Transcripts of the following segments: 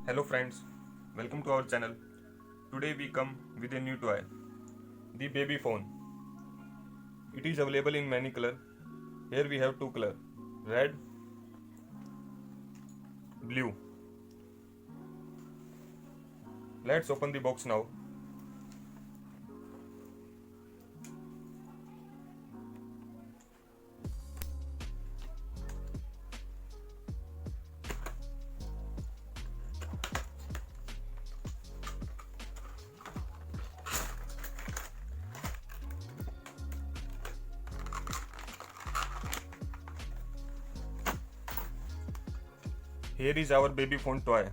Hello friends, welcome to our channel. Today we come with a new toy, the baby phone. It is available in many colors. Here we have two colors, red, blue. Let's open the box now. Here is our baby phone toy.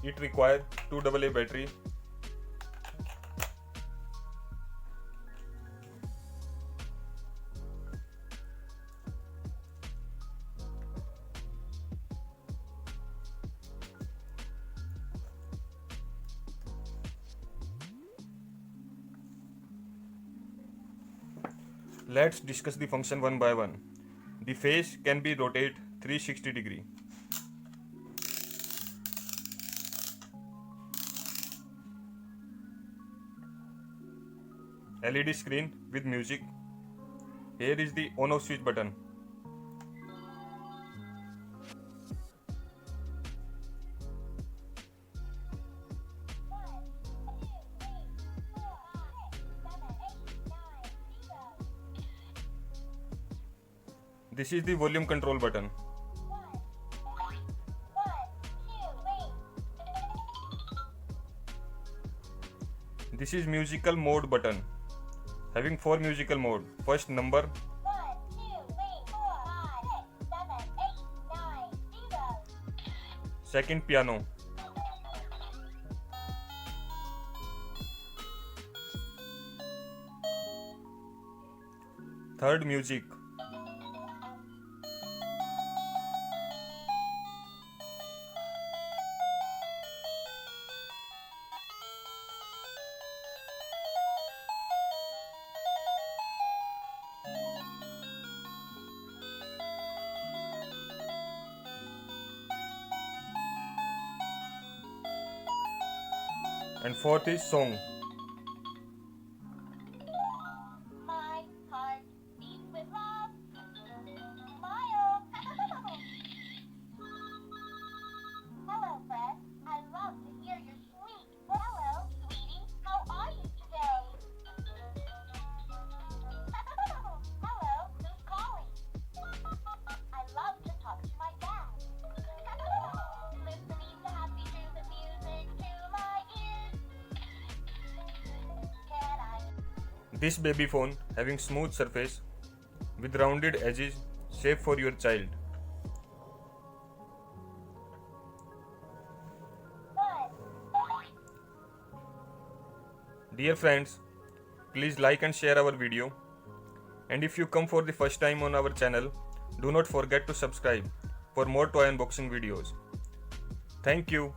It requires 2 AA battery. Let's discuss the function one by one. The face can be rotated 360 degree. LED screen with music. Here is the on-off switch button. This is the volume control button. This is musical mode button, having 4 musical mode. First number, second piano, third music, and fourth is song. My heart beats with love. Smile. Hello, Fred. I love to hear your sweet. Hello, sweetie. How are you today? Hello, who's calling? I love to talk to my dad. Listening to happy tunes and music to my ears. Can I? This baby phone having smooth surface with rounded edges, safe for your child. Dear friends, please like and share our video. And if you come for the first time on our channel, do not forget to subscribe for more toy unboxing videos. Thank you.